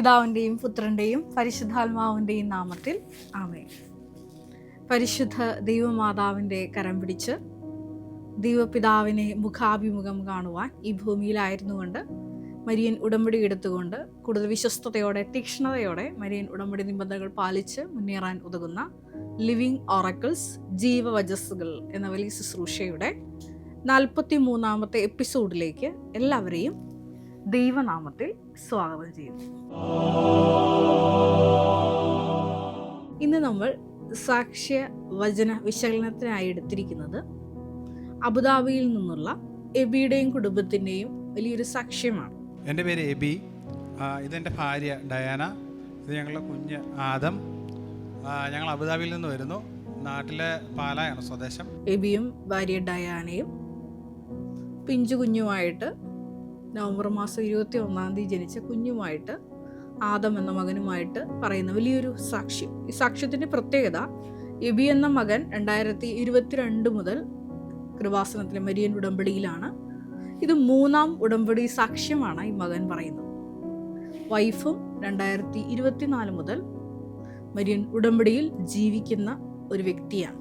പിതാവിൻ്റെയും പുത്രൻ്റെയും പരിശുദ്ധാത്മാവിൻ്റെയും നാമത്തിൽ ആമേൻ. പരിശുദ്ധ ദൈവമാതാവിൻ്റെ കരം പിടിച്ച് ദൈവപിതാവിനെ മുഖാഭിമുഖം കാണുവാൻ ഈ ഭൂമിയിലായിരുന്നുകൊണ്ട് മരിയൻ ഉടമ്പടി എടുത്തുകൊണ്ട് കൂടുതൽ വിശ്വസ്തയോടെ തീക്ഷ്ണതയോടെ മരിയൻ ഉടമ്പടി നിബന്ധനകൾ പാലിച്ച് മുന്നേറാൻ ഉതകുന്ന ലിവിങ് ഓറക്കിൾസ് ജീവവചസ്സുകൾ എന്ന വലിയ ശുശ്രൂഷയുടെ 43-ാമത്തെ എപ്പിസോഡിലേക്ക് എല്ലാവരെയും ദൈവനാമത്തിൽ സ്വാഗതം ചെയ്യുന്നു. ഇന്ന് നമ്മൾ സാക്ഷ്യ വചന വിശകലനത്തിനായി എടുത്തിരിക്കുന്നത് അബുദാബിയിൽ നിന്നുള്ള എബിയുടെയും കുടുംബത്തിൻ്റെയും വലിയൊരു സാക്ഷ്യമാണ്. എൻ്റെ പേര് എബി, ഇതെൻ്റെ ഭാര്യ ഡയാന, ഇത് ഞങ്ങളുടെ കുഞ്ഞ് ആദം. ഞങ്ങൾ അബുദാബിയിൽ നിന്ന് വരുന്നു. നാട്ടിലെ പാലായാണ് സ്വദേശം. എബിയും ഭാര്യ ഡയാനയും പിഞ്ചു കുഞ്ഞുമായിട്ട് നവംബർ മാസം 21-ാം തീയതി ജനിച്ച കുഞ്ഞുമായിട്ട് ആദം എന്ന മകനുമായിട്ട് പറയുന്ന വലിയൊരു സാക്ഷ്യം. ഈ സാക്ഷ്യത്തിൻ്റെ പ്രത്യേകത, എബി എന്ന മകൻ 2022 മുതൽ കൃപാസനത്തിലെ മരിയൻ ഉടമ്പടിയിലാണ്. ഇത് 3-ാം ഉടമ്പടി സാക്ഷ്യമാണ് ഈ മകൻ പറയുന്നത്. വൈഫും 2024 മുതൽ മരിയൻ ഉടമ്പടിയിൽ ജീവിക്കുന്ന ഒരു വ്യക്തിയാണ്.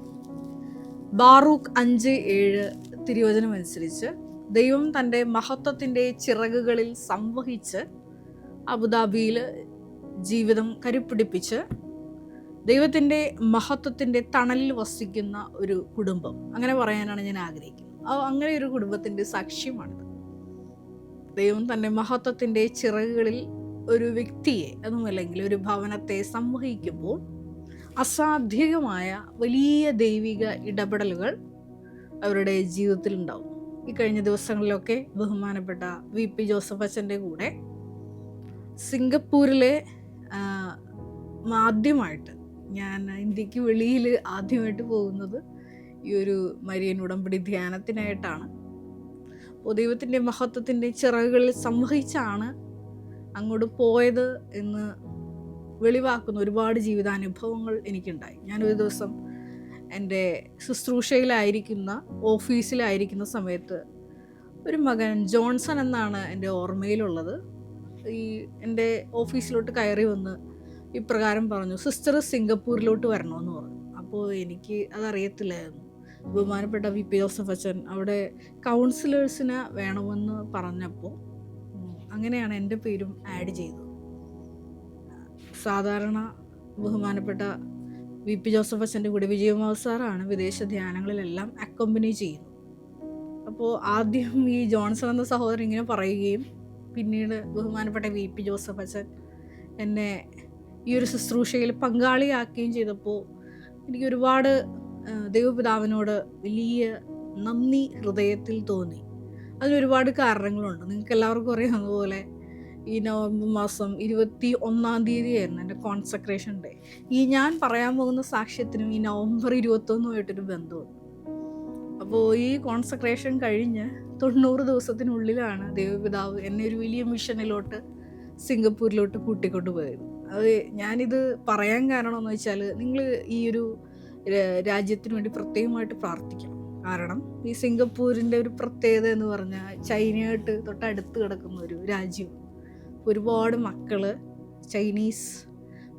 ബാറൂക്ക് 5:7 തിരുവചനം അനുസരിച്ച് ദൈവം തൻ്റെ മഹത്വത്തിൻ്റെ ചിറകുകളിൽ സംവഹിച്ച് അബുദാബിയിൽ ജീവിതം കരുപ്പിടിപ്പിച്ച് ദൈവത്തിൻ്റെ മഹത്വത്തിൻ്റെ തണലിൽ വസിക്കുന്ന ഒരു കുടുംബം, അങ്ങനെ പറയാനാണ് ഞാൻ ആഗ്രഹിക്കുന്നത്. അങ്ങനെ ഒരു കുടുംബത്തിൻ്റെ സാക്ഷ്യമാണിത്. ദൈവം തൻ്റെ മഹത്വത്തിൻ്റെ ചിറകുകളിൽ ഒരു വ്യക്തിയെ, അതുമല്ലെങ്കിൽ ഒരു ഭവനത്തെ സംവഹിക്കുമ്പോൾ അസാധ്യമായ വലിയ ദൈവിക ഇടപെടലുകൾ അവരുടെ ജീവിതത്തിൽ ഉണ്ടാവും. ഈ കഴിഞ്ഞ ദിവസങ്ങളിലൊക്കെ ബഹുമാനപ്പെട്ട VP ജോസഫ് അച്ഛൻ്റെ കൂടെ സിംഗപ്പൂരിലെ ആദ്യമായിട്ട് ഞാൻ ഇന്ത്യക്ക് വെളിയിൽ ആദ്യമായിട്ട് പോകുന്നത് ഈ ഒരു മരിയൻ ഉടമ്പടി ധ്യാനത്തിനായിട്ടാണ്. അപ്പോൾ ദൈവത്തിൻ്റെ മഹത്വത്തിൻ്റെ ചിറകുകളിൽ സംവഹിച്ചാണ് അങ്ങോട്ട് പോയത് എന്ന് വെളിവാക്കുന്ന ഒരുപാട് ജീവിതാനുഭവങ്ങൾ എനിക്കുണ്ടായി. ഞാനൊരു ദിവസം എൻ്റെ ശുശ്രൂഷയിലായിരിക്കുന്ന ഓഫീസിലായിരിക്കുന്ന സമയത്ത് ഒരു മകൻ ജോൺസൺ എന്നാണ് എൻ്റെ ഓർമ്മയിലുള്ളത്. ഈ എൻ്റെ ഓഫീസിലോട്ട് കയറി വന്ന് ഇപ്രകാരം പറഞ്ഞു, സിസ്റ്റർ സിംഗപ്പൂരിലോട്ട് വരണമെന്ന് പറഞ്ഞു. അപ്പോൾ എനിക്ക് അതറിയത്തില്ലായിരുന്നു. ബഹുമാനപ്പെട്ട VP ജോസഫ് അച്ഛൻ അവിടെ കൗൺസിലേഴ്സിനെ വേണമെന്ന് പറഞ്ഞപ്പോൾ അങ്ങനെയാണ് എൻ്റെ പേരും ആഡ് ചെയ്തത്. സാധാരണ ബഹുമാനപ്പെട്ട VP ജോസഫ് അച്ഛൻ്റെ കൂടെ വിജയകുമാർ സാറാണ് വിദേശ ധ്യാനങ്ങളിലെല്ലാം അക്കോമ്പനി ചെയ്യുന്നത്. അപ്പോൾ ആദ്യം ഈ ജോൺസൺ എന്ന സഹോദരൻ ഇങ്ങനെ പറയുകയും പിന്നീട് ബഹുമാനപ്പെട്ട VP ജോസഫ് അച്ഛൻ എന്നെ ഈ ഒരു ശുശ്രൂഷയിൽ പങ്കാളിയാക്കുകയും ചെയ്തപ്പോൾ എനിക്ക് ഒരുപാട് ദൈവപിതാവിനോട് വലിയ നന്ദി ഹൃദയത്തിൽ തോന്നി. അതിനൊരുപാട് കാരണങ്ങളുണ്ട്. നിങ്ങൾക്ക് എല്ലാവർക്കും അറിയാവുന്ന പോലെ ഈ നവംബർ മാസം 21-ാം തീയതിയായിരുന്നു എൻ്റെ കോൺസെക്രേഷൻ ഡേ. ഈ ഞാൻ പറയാൻ പോകുന്ന സാക്ഷ്യത്തിനും ഈ നവംബർ 21-ുമായിട്ടൊരു ബന്ധമുണ്ട്. അപ്പോൾ ഈ കോൺസെക്രേഷൻ കഴിഞ്ഞ് 90 ദിവസത്തിനുള്ളിലാണ് ദൈവപിതാവ് എന്നെ ഒരു വലിയ മിഷനിലോട്ട് സിംഗപ്പൂരിലോട്ട് കൂട്ടിക്കൊണ്ട് പോയത്. അത് ഞാനിത് പറയാൻ കാരണമെന്ന് വെച്ചാൽ, നിങ്ങൾ ഈ ഒരു രാജ്യത്തിന് വേണ്ടി പ്രത്യേകമായിട്ട് പ്രാർത്ഥിക്കണം. കാരണം ഈ സിംഗപ്പൂരിൻ്റെ ഒരു പ്രത്യേകത എന്ന് പറഞ്ഞാൽ ചൈനയായിട്ട് തൊട്ടടുത്ത് കിടക്കുന്ന ഒരു രാജ്യം. ഒരുപാട് ചൈനീസ്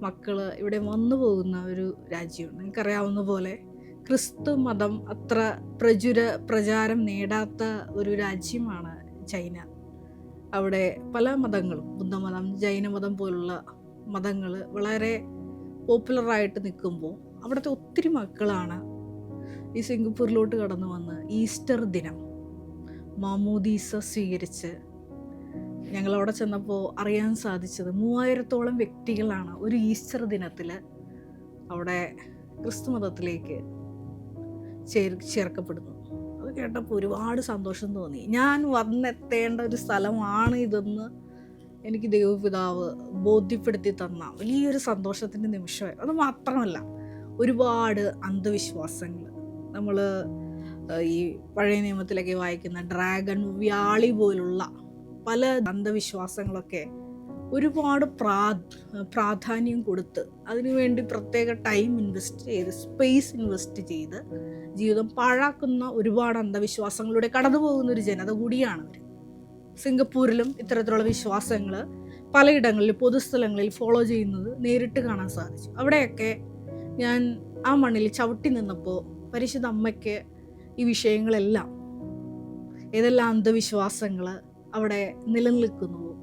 മക്കൾ ഇവിടെ വന്നു പോകുന്ന ഒരു രാജ്യമാണ്. നിങ്ങൾക്കറിയാവുന്ന പോലെ ക്രിസ്തു മതം അത്ര പ്രചാരം നേടാത്ത ഒരു രാജ്യമാണ് ചൈന. അവിടെ പല മതങ്ങളും, ബുദ്ധമതം, ജൈനമതം പോലുള്ള മതങ്ങൾ വളരെ പോപ്പുലറായിട്ട് നിൽക്കുമ്പോൾ അവിടുത്തെ ഒത്തിരി മക്കളാണ് ഈ സിംഗപ്പൂരിലോട്ട് കടന്നു വന്ന് ഈസ്റ്റർ ദിനം മാമോദീസ സ്വീകരിച്ച്, ഞങ്ങളവിടെ ചെന്നപ്പോൾ അറിയാൻ സാധിച്ചത് 3000-ഓളം വ്യക്തികളാണ് ഒരു ഈസ്റ്റർ ദിനത്തിൽ അവിടെ ക്രിസ്തു മതത്തിലേക്ക് ചേർക്കപ്പെടുന്നു. അത് കേട്ടപ്പോൾ ഒരുപാട് സന്തോഷം തോന്നി. ഞാൻ വന്നെത്തേണ്ട ഒരു സ്ഥലമാണ് ഇതെന്ന് എനിക്ക് ദൈവപിതാവ് ബോധ്യപ്പെടുത്തി തന്ന വലിയൊരു സന്തോഷത്തിൻ്റെ നിമിഷമായിരുന്നു. അത് മാത്രമല്ല, ഒരുപാട് അന്ധവിശ്വാസങ്ങൾ, നമ്മൾ ഈ പഴയ നിയമത്തിലൊക്കെ വായിക്കുന്ന ഡ്രാഗൺ, വ്യാളി പോലുള്ള പല അന്ധവിശ്വാസങ്ങളൊക്കെ ഒരുപാട് പ്രാധാന്യം കൊടുത്ത് അതിനുവേണ്ടി പ്രത്യേക ടൈം ഇൻവെസ്റ്റ് ചെയ്ത്, സ്പേസ് ഇൻവെസ്റ്റ് ചെയ്ത് ജീവിതം പാഴാക്കുന്ന ഒരുപാട് അന്ധവിശ്വാസങ്ങളിലൂടെ കടന്നു പോകുന്ന ഒരു ജനത കൂടിയാണ് അവർ. സിംഗപ്പൂരിലും ഇത്തരത്തിലുള്ള വിശ്വാസങ്ങൾ പലയിടങ്ങളിൽ പൊതുസ്ഥലങ്ങളിൽ ഫോളോ ചെയ്യുന്നത് നേരിട്ട് കാണാൻ സാധിച്ചു. അവിടെയൊക്കെ ഞാൻ ആ മണ്ണിൽ ചവിട്ടി നിന്നപ്പോൾ പരിശുദ്ധ അമ്മയ്ക്ക് ഈ വിഷയങ്ങളെല്ലാം, ഏതെല്ലാം അന്ധവിശ്വാസങ്ങൾ അവിടെ നിലനിൽക്കുന്നുവോ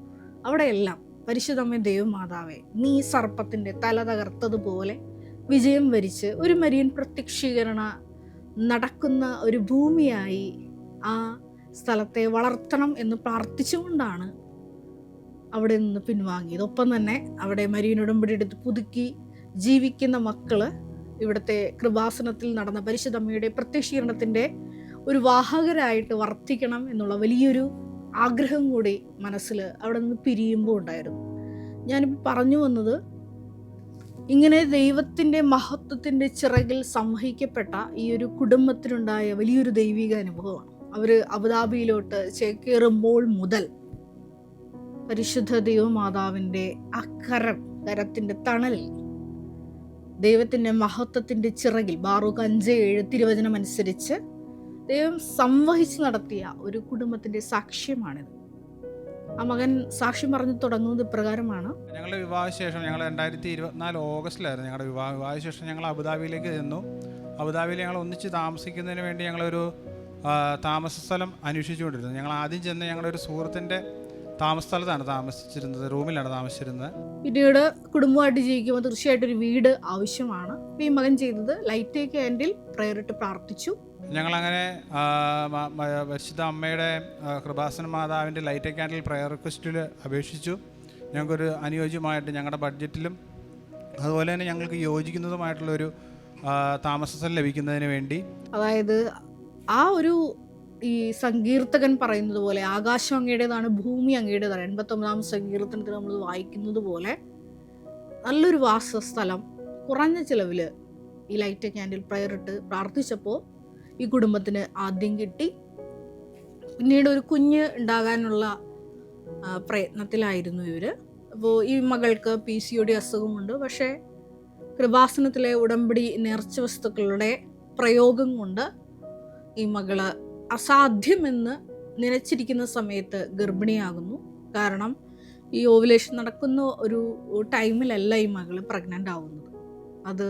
അവിടെയെല്ലാം പരിശുദ്ധ അമ്മ ദൈവമാതാവേ, നീ സർപ്പത്തിൻ്റെ തല തകർത്തതുപോലെ വിജയം വരിച്ച് ഒരു മരിയൻ പ്രത്യക്ഷീകരണ നടക്കുന്ന ഒരു ഭൂമിയായി ആ സ്ഥലത്തെ വളർത്തണം എന്ന് പ്രാർത്ഥിച്ചുകൊണ്ടാണ് അവിടെ നിന്ന് പിൻവാങ്ങിയത്. ഒപ്പം തന്നെ അവിടെ മരിയൻ ഉടമ്പടി എടുത്ത് പുതുക്കി ജീവിക്കുന്ന മക്കള് ഇവിടുത്തെ കൃപാസനത്തിൽ നടന്ന പരിശുദ്ധ അമ്മയുടെ പ്രത്യക്ഷീകരണത്തിൻ്റെ ഒരു വാഹകരായിട്ട് വർത്തിക്കണം എന്നുള്ള വലിയൊരു ആഗ്രഹം കൂടി മനസ്സിൽ അവിടെ നിന്ന് പിരിയുമ്പോൾ ഉണ്ടായിരുന്നു. ഞാനിപ്പോൾ പറഞ്ഞു വന്നത്, ഇങ്ങനെ ദൈവത്തിൻ്റെ മഹത്വത്തിൻ്റെ ചിറകിൽ സംവഹിക്കപ്പെട്ട ഈ ഒരു കുടുംബത്തിനുണ്ടായ വലിയൊരു ദൈവിക അനുഭവമാണ്. അവർ അബുദാബിയിലോട്ട് ചേക്കേറുമ്പോൾ മുതൽ പരിശുദ്ധ ദൈവമാതാവിൻ്റെ ആ കരത്തിൻ്റെ തണലിൽ ദൈവത്തിൻ്റെ മഹത്വത്തിൻ്റെ ചിറകിൽ ബാറൂഖ് 5:7 തിരുവചനം അനുസരിച്ച് ദൈവം സംവഹിച്ച് നടത്തിയ ഒരു കുടുംബത്തിൻ്റെ സാക്ഷ്യമാണിത്. ആ മകൻ സാക്ഷ്യം പറഞ്ഞു തുടങ്ങുന്നത് ഇപ്രകാരമാണ്. ഞങ്ങളുടെ വിവാഹശേഷം, ഞങ്ങൾ 2024 ഓഗസ്റ്റിലായിരുന്നു ഞങ്ങളുടെ വിവാഹശേഷം ഞങ്ങൾ അബുദാബിയിലേക്ക് ചെന്നു. അബുദാബിയിൽ ഞങ്ങൾ ഒന്നിച്ച് താമസിക്കുന്നതിന് വേണ്ടി ഞങ്ങളൊരു താമസ സ്ഥലം അന്വേഷിച്ചുകൊണ്ടിരുന്നു. ഞങ്ങൾ ആദ്യം ചെന്ന് ഞങ്ങളുടെ ഒരു സുഹൃത്തിൻ്റെ താമസ സ്ഥലത്താണ് താമസിച്ചിരുന്നത്, റൂമിലാണ് താമസിച്ചിരുന്നത്. പിന്നീട് കുടുംബമായിട്ട് ജീവിക്കുമ്പോൾ തീർച്ചയായിട്ടും ഒരു വീട് ആവശ്യമാണ്. ഈ മകൻ ചെയ്തത് ലൈറ്റ് ക്യാൻഡിൽ പ്രയർ ഇട്ട് പ്രാർത്ഥിച്ചു. ഞങ്ങളങ്ങനെ പരിശുദ്ധ അമ്മയുടെ കൃപാസന മാതാവിൻ്റെ ലൈറ്റ് ക്യാൻഡിൽ പ്രയർ റിക്വസ്റ്റിൽ അപേക്ഷിച്ചു. ഞങ്ങൾക്കൊരു അനുയോജ്യമായിട്ട് ഞങ്ങളുടെ ബഡ്ജറ്റിലും അതുപോലെ തന്നെ ഞങ്ങൾക്ക് യോജിക്കുന്നതുമായിട്ടുള്ളൊരു താമസ സ്ഥലം ലഭിക്കുന്നതിന് വേണ്ടി, അതായത് ആ ഒരു ഈ സങ്കീർത്തകൻ പറയുന്നത് പോലെ ആകാശം അങ്ങയുടേതാണ്, ഭൂമി അങ്ങയുടേതാണ്. 89-ാം സങ്കീർത്തനത്തിൽ നമ്മൾ വായിക്കുന്നത് പോലെ നല്ലൊരു വാസസ്ഥലം കുറഞ്ഞ ചിലവിൽ ഈ ലൈറ്റ് ക്യാൻഡിൽ പ്രയർ ഇട്ട് പ്രാർത്ഥിച്ചപ്പോൾ ഈ കുടുംബത്തിന് ആദ്യം കിട്ടി. പിന്നീട് ഒരു കുഞ്ഞ് ഉണ്ടാകാനുള്ള പ്രയത്നത്തിലായിരുന്നു ഇവർ. അപ്പോൾ ഈ മകൾക്ക് PCOD അസുഖമുണ്ട്. പക്ഷേ കൃപാസനത്തിലെ ഉടമ്പടി നേർച്ച വസ്തുക്കളുടെ പ്രയോഗം കൊണ്ട് ഈ മകള് അസാധ്യമെന്ന് നനച്ചിരിക്കുന്ന സമയത്ത് ഗർഭിണിയാകുന്നു. കാരണം ഈ ഓവുലേഷൻ നടക്കുന്ന ഒരു ടൈമിലല്ല ഈ മകള് പ്രഗ്നൻ്റ് ആവുന്നത്. അത്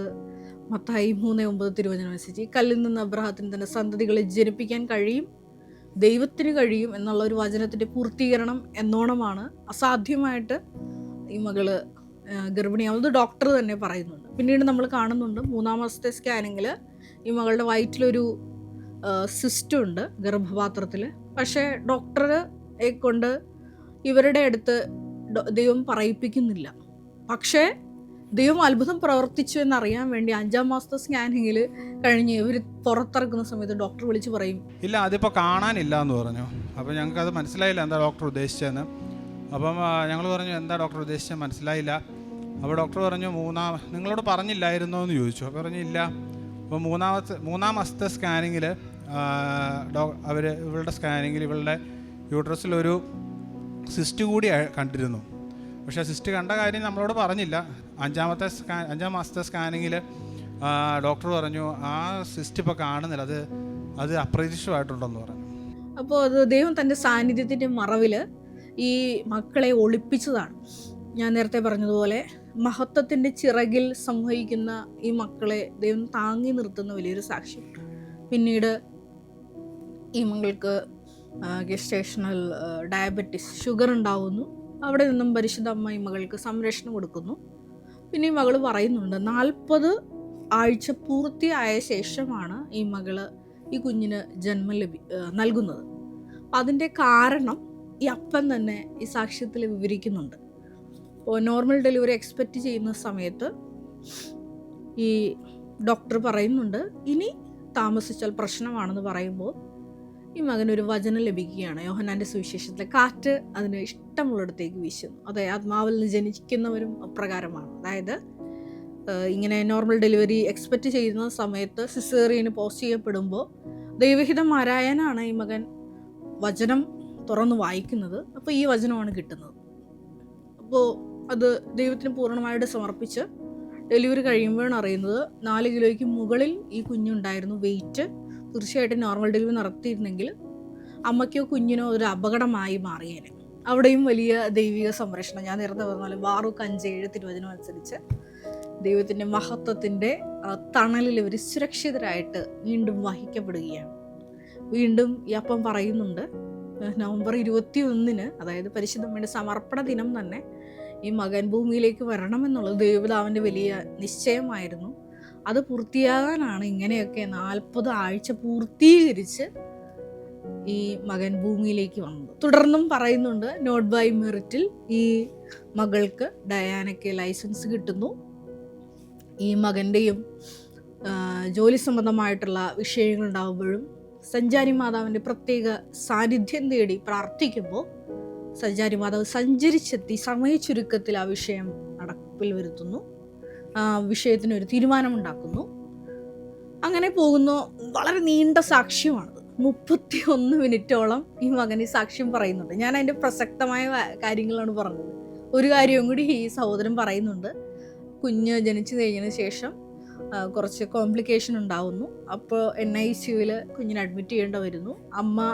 മത്തായി 3:9 തിരുവചനം അനുസരിച്ച് ഈ കല്ലിൽ നിന്ന് അബ്രഹാത്തിന് തൻ്റെ സന്തതികളെ ജനിപ്പിക്കാൻ കഴിയും, ദൈവത്തിന് കഴിയും എന്നുള്ള ഒരു വചനത്തിൻ്റെ പൂർത്തീകരണം എന്നോണമാണ് അസാധ്യമായിട്ട് ഈ മകള് ഗർഭിണിയാവുന്നത് ഡോക്ടർ തന്നെ പറയുന്നുണ്ട്. പിന്നീട് നമ്മൾ കാണുന്നുണ്ട് 3-ാം മാസത്തെ സ്കാനിങ്ങിൽ ഈ മകളുടെ വയറ്റിലൊരു സിസ്റ്റ് ഉണ്ട് ഗർഭപാത്രത്തിൽ. പക്ഷേ ഡോക്ടറെ കൊണ്ട് ഇവരുടെ അടുത്ത് ദൈവം പറയിപ്പിക്കുന്നില്ല. പക്ഷേ ദൈവം അത്ഭുതം പ്രവർത്തിച്ചു എന്നറിയാൻ വേണ്ടി 5-ാം മാസത്തെ സ്കാനിങ്ങിൽ കഴിഞ്ഞ് ഇവർ പുറത്തിറക്കുന്ന സമയത്ത് ഡോക്ടർ വിളിച്ച് പറയും, ഇല്ല അതിപ്പോൾ കാണാനില്ല എന്ന് പറഞ്ഞു. അപ്പോൾ ഞങ്ങൾക്കത് മനസ്സിലായില്ല എന്താ ഡോക്ടർ ഉദ്ദേശിച്ചതെന്ന്. അപ്പം ഞങ്ങൾ പറഞ്ഞു എന്താ ഡോക്ടർ ഉദ്ദേശിച്ചത് മനസ്സിലായില്ല. അപ്പോൾ ഡോക്ടർ പറഞ്ഞു നിങ്ങളോട് പറഞ്ഞില്ലായിരുന്നോ എന്ന് ചോദിച്ചു. അപ്പോൾ പറഞ്ഞു ഇല്ല. അപ്പോൾ 3-ാം മാസത്തെ സ്കാനിങ്ങിൽ ഇവളുടെ സ്കാനിങ്ങിൽ ഇവളുടെ യൂട്രസിലൊരു സിസ്റ്റ് കൂടി കണ്ടിരുന്നു. പക്ഷേ സിസ്റ്റ് കണ്ട കാര്യം നമ്മളോട് പറഞ്ഞില്ല. 5-ാം മാസത്തെ സ്കാനിങ്ങിൽ ഡോക്ടർ പറഞ്ഞു ആ സിസ്റ്റ് ഇപ്പോൾ കാണുന്നില്ല, അത് അപ്രതീക്ഷിതമായിട്ടുണ്ടെന്ന് പറഞ്ഞു. അപ്പോൾ അത് ദൈവം തൻ്റെ സാന്നിധ്യത്തിൻ്റെ മറവിൽ ഈ മക്കളെ ഒളിപ്പിച്ചതാണ്. ഞാൻ നേരത്തെ പറഞ്ഞതുപോലെ മഹത്വത്തിൻ്റെ ചിറകിൽ സംവഹിക്കുന്ന ഈ മക്കളെ ദൈവം താങ്ങി നിർത്തുന്ന വലിയൊരു സാക്ഷ്യം. പിന്നീട് ഈ മകൾക്ക് ഗെസ്റ്റേഷണൽ ഡയബറ്റിസ്, ഷുഗർ ഉണ്ടാവുന്നു. അവിടെ നിന്നും പരിശുദ്ധ അമ്മ ഈ മകൾക്ക് സംരക്ഷണം കൊടുക്കുന്നു. പിന്നെ ഈ മകൾ പറയുന്നുണ്ട് 40 ആഴ്ച പൂർത്തിയായ ശേഷമാണ് ഈ മകള് ഈ കുഞ്ഞിന് ജന്മം നൽകുന്നത്. അപ്പം അതിൻ്റെ കാരണം ഈ അപ്പൻ തന്നെ ഈ സാക്ഷ്യത്തിൽ വിവരിക്കുന്നുണ്ട്. അപ്പോൾ നോർമൽ ഡെലിവറി എക്സ്പെക്റ്റ് ചെയ്യുന്ന സമയത്ത് ഈ ഡോക്ടർ പറയുന്നുണ്ട് ഇനി താമസിച്ചാൽ പ്രശ്നമാണെന്ന് പറയുമ്പോൾ ഈ മകനൊരു വചനം ലഭിക്കുകയാണ്. യോഹന്നാൻ്റെ സുവിശേഷത്തിലെ കാറ്റ് അതിന് ഇഷ്ടമുള്ളിടത്തേക്ക് വീശുന്നു. അതെ, ആത്മാവിൽ നിന്ന് ജനിക്കുന്നവരും അപ്രകാരമാണ്. അതായത് ഇങ്ങനെ നോർമൽ ഡെലിവറി എക്സ്പെക്റ്റ് ചെയ്യുന്ന സമയത്ത് സിസേറിയന് പോസ്റ്റ് ചെയ്യപ്പെടുമ്പോൾ ദൈവഹിതം ആരായാനാണ് ഈ മകൻ വചനം തുറന്ന് വായിക്കുന്നത്. അപ്പോൾ ഈ വചനമാണ് കിട്ടുന്നത്. അപ്പോൾ അത് ദൈവത്തിന് പൂർണ്ണമായിട്ട് സമർപ്പിച്ച് ഡെലിവറി കഴിയുമ്പോഴാണ് അറിയുന്നത് 4 കിലോയ്ക്ക് മുകളിൽ ഈ കുഞ്ഞുണ്ടായിരുന്നു വെയിറ്റ്. തീർച്ചയായിട്ടും നോർമൽ ഡെലിവറി നടത്തിയിരുന്നെങ്കിൽ അമ്മയ്ക്കോ കുഞ്ഞിനോ ഒരു അപകടമായി മാറിയേനെ. അവിടെയും വലിയ ദൈവിക സംരക്ഷണം. ഞാൻ നേരത്തെ പറഞ്ഞ പോലെ ബാറൂക്ക് 5:7 തിരുവചനം അനുസരിച്ച് ദൈവത്തിൻ്റെ മഹത്വത്തിൻ്റെ തണലിൽ ഇവർ സുരക്ഷിതരായിട്ട് വീണ്ടും വഹിക്കപ്പെടുകയാണ്. വീണ്ടും ഈ അപ്പം പറയുന്നുണ്ട്, നവംബർ 21-ന്, അതായത് പരിശുദ്ധമ്മയുടെ സമർപ്പണ ദിനം തന്നെ ഈ മകൻ ഭൂമിയിലേക്ക് വരണമെന്നുള്ളത് ദൈവപിതാവിൻ്റെ വലിയ നിശ്ചയമായിരുന്നു. അത് പൂർത്തിയാകാനാണ് ഇങ്ങനെയൊക്കെ 40 ആഴ്ച പൂർത്തീകരിച്ച് ഈ മകൻ ഭൂമിയിലേക്ക് വന്നത്. തുടർന്നും പറയുന്നുണ്ട്, നോട്ട് ബൈ മെറിറ്റിൽ ഈ മകൾക്ക് ഡയാനയ്ക്ക് ലൈസൻസ് കിട്ടുന്നു. ഈ മകൻ്റെയും ജോലി സംബന്ധമായിട്ടുള്ള വിഷയങ്ങളുണ്ടാകുമ്പോഴും സഞ്ചാരി മാതാവിൻ്റെ പ്രത്യേക സാന്നിധ്യം തേടി പ്രാർത്ഥിക്കുമ്പോൾ സഞ്ചാരി മാതാവ് സഞ്ചരിച്ചെത്തി സമയ ചുരുക്കത്തിൽ ആ വിഷയം നടപ്പിൽ വരുത്തുന്നു. ആ വിഷയത്തിനൊരു തീരുമാനമുണ്ടാക്കുന്നു. അങ്ങനെ പോകുന്നു. വളരെ നീണ്ട സാക്ഷ്യമാണത്. 31 മിനിറ്റോളം ഈ മകൻ ഈ സാക്ഷ്യം പറയുന്നുണ്ട്. ഞാൻ അതിൻ്റെ പ്രസക്തമായ കാര്യങ്ങളാണ് പറഞ്ഞത്. ഒരു കാര്യവും കൂടി ഈ സഹോദരൻ പറയുന്നുണ്ട്. കുഞ്ഞ് ജനിച്ചു കഴിഞ്ഞതിന് ശേഷം കുറച്ച് കോംപ്ലിക്കേഷൻ ഉണ്ടാവുന്നു. അപ്പോൾ NICUവിൽ കുഞ്ഞിനെ അഡ്മിറ്റ് ചെയ്യേണ്ട വരുന്നു. അമ്മ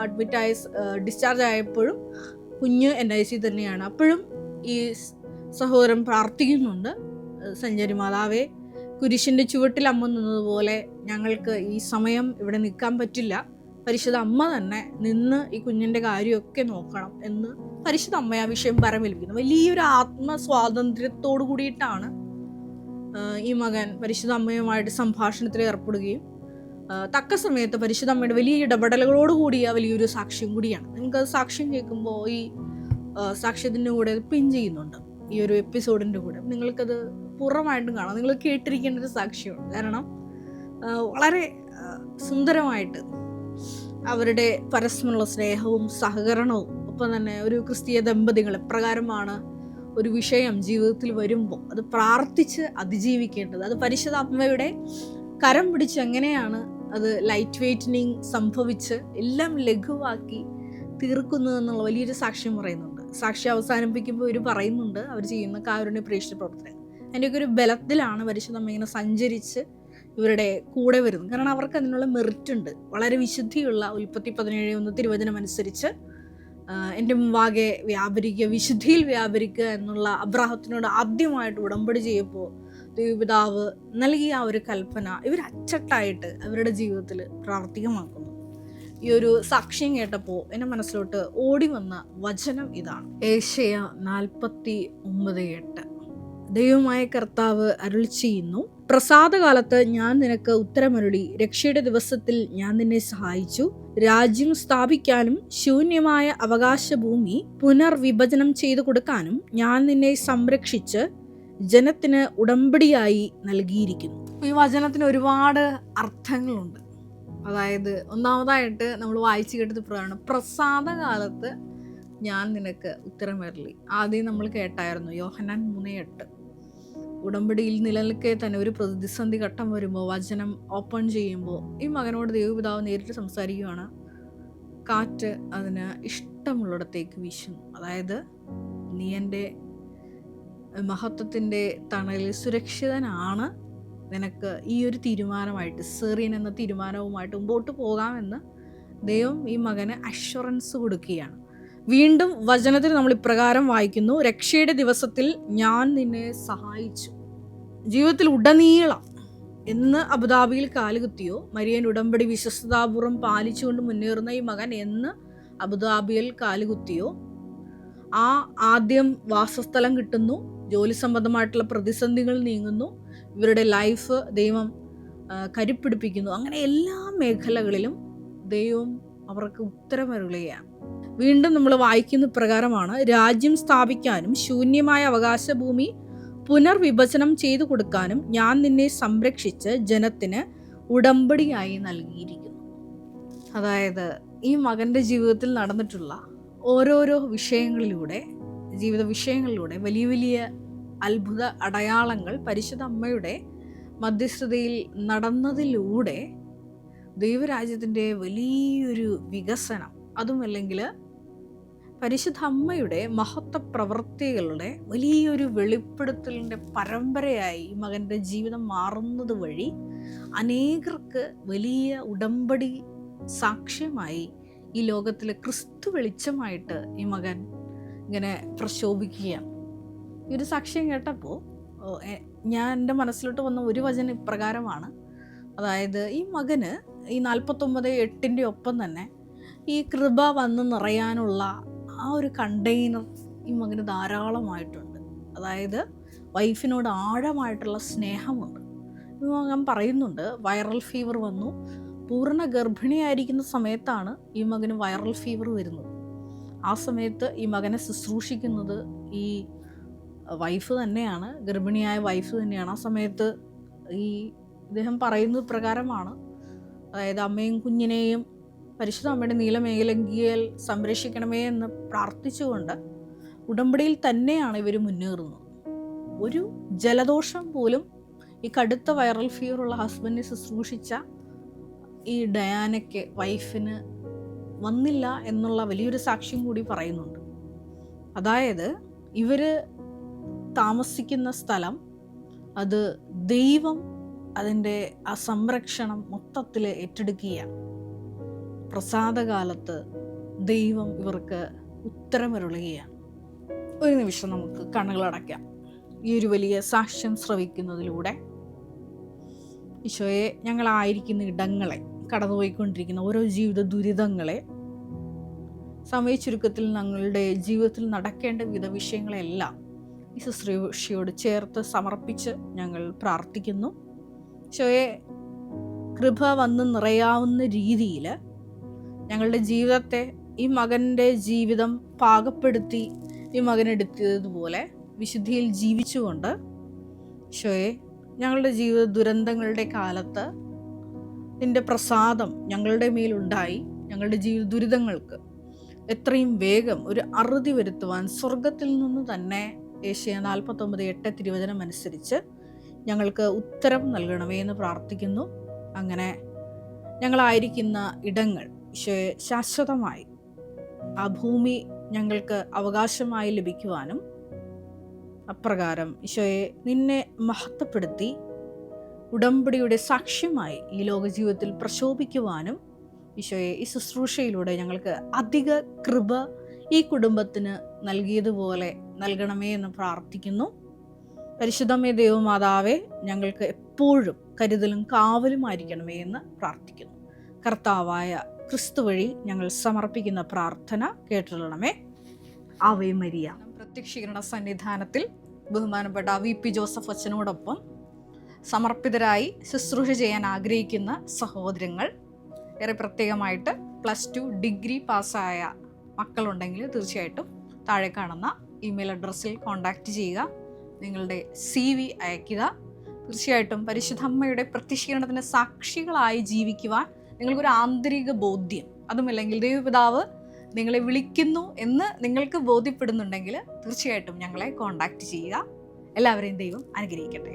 ഡിസ്ചാർജ് ആയപ്പോഴും കുഞ്ഞ് NICU തന്നെയാണ്. അപ്പോഴും ഈ സഹോദരൻ പ്രാർത്ഥിക്കുന്നുണ്ട്, സഞ്ചാരി മാതാവേ, കുരിശിൻ്റെ ചുവട്ടിൽ അമ്മ നിന്നതുപോലെ ഞങ്ങൾക്ക് ഈ സമയം ഇവിടെ നിൽക്കാൻ പറ്റില്ല. പരിശുദ്ധ അമ്മ തന്നെ നിന്ന് ഈ കുഞ്ഞിൻ്റെ കാര്യമൊക്കെ നോക്കണം എന്ന് പരിശുദ്ധ അമ്മ ആ വിഷയം പരമേൽപ്പിക്കുന്നു. വലിയൊരു ആത്മസ്വാതന്ത്ര്യത്തോടു കൂടിയിട്ടാണ് ഈ മകൻ പരിശുദ്ധ അമ്മയുമായിട്ട് സംഭാഷണത്തിൽ ഏർപ്പെടുകയും തക്ക സമയത്ത് പരിശുദ്ധ അമ്മയുടെ വലിയ ഇടപെടലുകളോട് കൂടിയ വലിയൊരു സാക്ഷ്യം കൂടിയാണ്. നിങ്ങൾക്കത് സാക്ഷ്യം കേൾക്കുമ്പോൾ ഈ സാക്ഷ്യത്തിൻ്റെ കൂടെ പിൻ ചെയ്യുന്നുണ്ട് ഈ ഒരു എപ്പിസോഡിൻ്റെ കൂടെ. നിങ്ങൾക്കത് പൂർണ്ണമായിട്ടും കാണാം. നിങ്ങൾ കേട്ടിരിക്കേണ്ട ഒരു സാക്ഷ്യമാണ്. കാരണം വളരെ സുന്ദരമായിട്ട് അവരുടെ പരസ്പരമുള്ള സ്നേഹവും സഹകരണവും, ഒപ്പം തന്നെ ഒരു ക്രിസ്തീയ ദമ്പതികൾ എപ്രകാരമാണ് ഒരു വിഷയം ജീവിതത്തിൽ വരുമ്പോൾ അത് പ്രാർത്ഥിച്ച് അതിജീവിക്കേണ്ടത്, അത് പരിശുദ്ധ അമ്മയുടെ കരം പിടിച്ച് എങ്ങനെയാണ് അത് ലൈറ്റ് വെയ്റ്റനിങ് സംഭവിച്ച് എല്ലാം ലഘുവാക്കി തീർക്കുന്നു എന്നുള്ള വലിയൊരു സാക്ഷ്യം പറയുന്നുണ്ട്. സാക്ഷ്യം അവസാനിപ്പിക്കുമ്പോൾ ഇവർ പറയുന്നുണ്ട് അവർ ചെയ്യുന്ന കാരുണ്യ പ്രേക്ഷിത പ്രവർത്തനം അതിൻ്റെയൊക്കെ ഒരു ബലത്തിലാണ് പരിശുദ്ധ അമ്മ ഇങ്ങനെ സഞ്ചരിച്ച് ഇവരുടെ കൂടെ വരുന്നത്. കാരണം അവർക്ക് അതിനുള്ള മെറിറ്റ് ഉണ്ട്. വളരെ വിശുദ്ധിയുള്ള ഉൽപ്പത്തി 17:1 തിരുവചനം അനുസരിച്ച് എൻ്റെ മുമ്പാകെ വ്യാപരിക്കുക, വിശുദ്ധിയിൽ വ്യാപരിക്കുക എന്നുള്ള അബ്രാഹത്തിനോട് ആദ്യമായിട്ട് ഉടമ്പടി ചെയ്യുമ്പോൾ ദൈവപിതാവ് നൽകിയ ആ ഒരു കൽപ്പന ഇവർ അച്ചട്ടായിട്ട് അവരുടെ ജീവിതത്തിൽ പ്രാവർത്തികമാക്കുന്നു. ഈ ഒരു സാക്ഷ്യം കേട്ടപ്പോൾ എൻ്റെ മനസ്സിലോട്ട് ഓടി വന്ന വചനം ഇതാണ്, ഏശയ്യ 49:8. ദൈവമായ കർത്താവ് അരുളി ചെയ്യുന്നു, പ്രസാദകാലത്ത് ഞാൻ നിനക്ക് ഉത്തരമരുളി, രക്ഷയുടെ ദിവസത്തിൽ ഞാൻ നിന്നെ സഹായിച്ചു. രാജ്യം സ്ഥാപിക്കാനും ശൂന്യമായ അവകാശഭൂമി പുനർവിഭജനം ചെയ്തു കൊടുക്കാനും ഞാൻ നിന്നെ സംരക്ഷിച്ച് ജനത്തിന് ഉടമ്പടിയായി നൽകിയിരിക്കുന്നു. ഈ വചനത്തിന് ഒരുപാട് അർത്ഥങ്ങളുണ്ട്. അതായത് ഒന്നാമതായിട്ട് നമ്മൾ വായിച്ചു കേട്ടത് പ്രകാരം പ്രസാദകാലത്ത് ഞാൻ നിനക്ക് ഉത്തരമരുളി. ആദ്യം നമ്മൾ കേട്ടായിരുന്നു യോഹന്നാൻ 3:8. ഉടമ്പടിയിൽ നിലനിൽക്കെ തന്നെ ഒരു പ്രതിസന്ധി ഘട്ടം വരുമ്പോൾ വചനം ഓപ്പൺ ചെയ്യുമ്പോൾ ഈ മകനോട് ദൈവപിതാവ് നേരിട്ട് സംസാരിക്കുകയാണ്. കാറ്റ് അതിന് ഇഷ്ടമുള്ളിടത്തേക്ക് വീശുന്നു. അതായത് നീ എൻ്റെ മഹത്വത്തിൻ്റെ തണലിൽ സുരക്ഷിതനാണ്, നിനക്ക് ഈ ഒരു തീരുമാനമായിട്ട് സെറിയൻ എന്ന തീരുമാനവുമായിട്ട് മുമ്പോട്ട് പോകാമെന്ന് ദൈവം ഈ മകന് അഷ്വറൻസ് കൊടുക്കുകയാണ്. വീണ്ടും വചനത്തിൽ നമ്മൾ ഇപ്രകാരം വായിക്കുന്നു, രക്ഷയുടെ ദിവസത്തിൽ ഞാൻ നിന്നെ സഹായിച്ചു. ജീവിതത്തിൽ ഉടനീളം എന്ന് അബുദാബിയിൽ കാലുകുത്തിയോ, മരിയൻ ഉടമ്പടി വിശ്വസ്തതാപൂർവ്വം പാലിച്ചുകൊണ്ട് മുന്നേറുന്ന ഈ മകൻ എന്ന് അബുദാബിയിൽ കാലുകുത്തിയോ, ആ ആദ്യം വാസസ്ഥലം കിട്ടുന്നു, ജോലി സംബന്ധമായിട്ടുള്ള പ്രതിസന്ധികൾ നീങ്ങുന്നു, ഇവരുടെ ലൈഫ് ദൈവം കരുപ്പിടിപ്പിക്കുന്നു. അങ്ങനെ എല്ലാ മേഖലകളിലും ദൈവം അവർക്ക് ഉത്തരമരുളുകയാണ്. വീണ്ടും നമ്മൾ വായിക്കുന്ന പ്രകാരമാണ്, രാജ്യം സ്ഥാപിക്കാനും ശൂന്യമായ അവകാശഭൂമി പുനർവിഭജനം ചെയ്തു കൊടുക്കാനും ഞാൻ നിന്നെ സംരക്ഷിച്ച് ജനത്തിന് ഉടമ്പടിയായി നൽകിയിരിക്കുന്നു. അതായത് ഈ മകൻ്റെ ജീവിതത്തിൽ നടന്നിട്ടുള്ള ഓരോരോ വിഷയങ്ങളിലൂടെ, ജീവിത വിഷയങ്ങളിലൂടെ വലിയ വലിയ അത്ഭുത അടയാളങ്ങൾ പരിശുദ്ധ അമ്മയുടെ മധ്യസ്ഥതയിൽ നടന്നതിലൂടെ ദൈവരാജ്യത്തിൻ്റെ വലിയൊരു വികസനം, അതുമല്ലെങ്കിൽ പരിശുദ്ധ അമ്മയുടെ മഹത്വ പ്രവൃത്തികളുടെ വലിയൊരു വെളിപ്പെടുത്തലിൻ്റെ പരമ്പരയായി ഈ മകൻ്റെ ജീവിതം മാറുന്നത് വഴി അനേകർക്ക് വലിയ ഉടമ്പടി സാക്ഷ്യമായി ഈ ലോകത്തിലെ ക്രിസ്തു വെളിച്ചമായിട്ട് ഈ മകൻ ഇങ്ങനെ പ്രക്ഷോഭിക്കുകയാണ്. ഈ ഒരു സാക്ഷ്യം കേട്ടപ്പോൾ ഞാൻ എൻ്റെ മനസ്സിലോട്ട് വന്ന ഒരു വചനം ഇപ്രകാരമാണ്. അതായത് ഈ മകന് ഈ 49:8 ഒപ്പം തന്നെ ഈ കൃപ വന്ന് നിറയാനുള്ള ആ ഒരു കണ്ടെയ്നർ ഈ മകന് ധാരാളമായിട്ടുണ്ട്. അതായത് വൈഫിനോട് ആഴമായിട്ടുള്ള സ്നേഹമുണ്ട്. ഈ മകൻ പറയുന്നുണ്ട്, വൈറൽ ഫീവർ വന്നു. പൂർണ്ണ ഗർഭിണിയായിരിക്കുന്ന സമയത്താണ് ഈ മകന് വൈറൽ ഫീവർ വരുന്നത്. ആ സമയത്ത് ഈ മകനെ ശുശ്രൂഷിക്കുന്നത് ഈ വൈഫ് തന്നെയാണ്, ഗർഭിണിയായ വൈഫ് തന്നെയാണ്. ആ സമയത്ത് ഈ ഇദ്ദേഹം പറയുന്നത് പ്രകാരമാണ്, അതായത് അമ്മയും കുഞ്ഞിനെയും പരിശുദ്ധ അമ്മയുടെ നീലമേഖലങ്കിയിൽ സംരക്ഷിക്കണമേ എന്ന് പ്രാർത്ഥിച്ചുകൊണ്ട് ഉടമ്പടിയിൽ തന്നെയാണ് ഇവർ മുന്നേറുന്നത്. ഒരു ജലദോഷം പോലും ഈ കടുത്ത വൈറൽ ഫീവറുള്ള ഹസ്ബൻഡിനെ ശുശ്രൂഷിച്ച ഈ ഡയാനയ്ക്ക്, വൈഫിന് വന്നില്ല എന്നുള്ള വലിയൊരു സാക്ഷ്യം കൂടി പറയുന്നുണ്ട്. അതായത് ഇവർ താമസിക്കുന്ന സ്ഥലം, അത് ദൈവം അതിൻ്റെ ആ സംരക്ഷണം മൊത്തത്തിൽ ഏറ്റെടുക്കുകയാണ്. പ്രസാദകാലത്ത് ദൈവം ഇവർക്ക് ഉത്തരമരുളുകയാണ്. ഒരു നിമിഷം നമുക്ക് കണ്ണുകളടയ്ക്കാം. ഈ ഒരു വലിയ സാക്ഷ്യം ശ്രവിക്കുന്നതിലൂടെ ഈശോയെ, ഞങ്ങളായിരിക്കുന്ന ഇടങ്ങളെ, കടന്നുപോയിക്കൊണ്ടിരിക്കുന്ന ഓരോ ജീവിത ദുരിതങ്ങളെ, സമയ ചുരുക്കത്തിൽ ഞങ്ങളുടെ ജീവിതത്തിൽ നടക്കേണ്ട വിവിധ വിഷയങ്ങളെല്ലാം ഈ ശുശ്രൂഷയോട് ചേർത്ത് സമർപ്പിച്ച് ഞങ്ങൾ പ്രാർത്ഥിക്കുന്നു. ഈശോയെ, കൃപ വന്ന് നിറയാവുന്ന രീതിയിൽ ഞങ്ങളുടെ ജീവിതത്തെ, ഈ മകൻ്റെ ജീവിതം പാകപ്പെടുത്തി ഈ മകനെടുത്തതുപോലെ വിശുദ്ധിയിൽ ജീവിച്ചുകൊണ്ട് ഈശോയെ, ഞങ്ങളുടെ ജീവിത ദുരന്തങ്ങളുടെ കാലത്ത് നിൻ്റെ പ്രസാദം ഞങ്ങളുടെ മേലുണ്ടായി ഞങ്ങളുടെ ജീവിത ദുരിതങ്ങൾക്ക് എത്രയും വേഗം ഒരു അറുതി വരുത്തുവാൻ സ്വർഗത്തിൽ നിന്ന് തന്നെ ഏഷ്യ 49:8 തിരുവചനം അനുസരിച്ച് ഞങ്ങൾക്ക് ഉത്തരം നൽകണമേ എന്ന് പ്രാർത്ഥിക്കുന്നു. അങ്ങനെ ഞങ്ങളായിരിക്കുന്ന ഇടങ്ങൾ ഈശോയെ ശാശ്വതമായി ആ ഭൂമി ഞങ്ങൾക്ക് അവകാശമായി ലഭിക്കുവാനും, അപ്രകാരം ഈശോയെ നിന്നെ മഹത്വപ്പെടുത്തി ഉടമ്പടിയുടെ സാക്ഷ്യമായി ഈ ലോക ജീവിതത്തിൽ പ്രശോഭിക്കുവാനും ഈശോയെ ഈ ശുശ്രൂഷയിലൂടെ ഞങ്ങൾക്ക് അധിക കൃപ ഈ കുടുംബത്തിന് നൽകിയതുപോലെ നൽകണമേ എന്ന് പ്രാർത്ഥിക്കുന്നു. പരിശുദ്ധമേ ദൈവമാതാവേ, ഞങ്ങൾക്ക് എപ്പോഴും കരുതലും കാവലുമായിരിക്കണമേ എന്ന് പ്രാർത്ഥിക്കുന്നു. കർത്താവായ ക്രിസ്തു വഴി ഞങ്ങൾ സമർപ്പിക്കുന്ന പ്രാർത്ഥന കേട്ടുകൊള്ളണമേ. Ave Maria. പ്രത്യക്ഷീകരണ സന്നിധാനത്തിൽ ബഹുമാനപ്പെട്ട VP ജോസഫ് അച്ഛനോടൊപ്പം സമർപ്പിതരായി ശുശ്രൂഷ ചെയ്യാൻ ആഗ്രഹിക്കുന്ന സഹോദരങ്ങൾ, ഏറെ പ്രത്യേകമായിട്ട് +2 ഡിഗ്രി പാസ്സായ മക്കളുണ്ടെങ്കിൽ തീർച്ചയായിട്ടും താഴെ കാണുന്ന ഇമെയിൽ അഡ്രസ്സിൽ കോൺടാക്റ്റ് ചെയ്യുക. നിങ്ങളുടെ CV അയയ്ക്കുക. തീർച്ചയായിട്ടും പരിശുദ്ധ അമ്മയുടെ പ്രത്യക്ഷീകരണത്തിന് സാക്ഷികളായി ജീവിക്കുവാൻ നിങ്ങൾക്കൊരു ആന്തരിക ബോധ്യം, അതുമല്ലെങ്കിൽ ദൈവപിതാവ് നിങ്ങളെ വിളിക്കുന്നു എന്ന് നിങ്ങൾക്ക് ബോധ്യപ്പെടുന്നുണ്ടെങ്കിൽ തീർച്ചയായിട്ടും ഞങ്ങളെ കോൺടാക്റ്റ് ചെയ്യുക. എല്ലാവരെയും ദൈവം അനുഗ്രഹിക്കട്ടെ.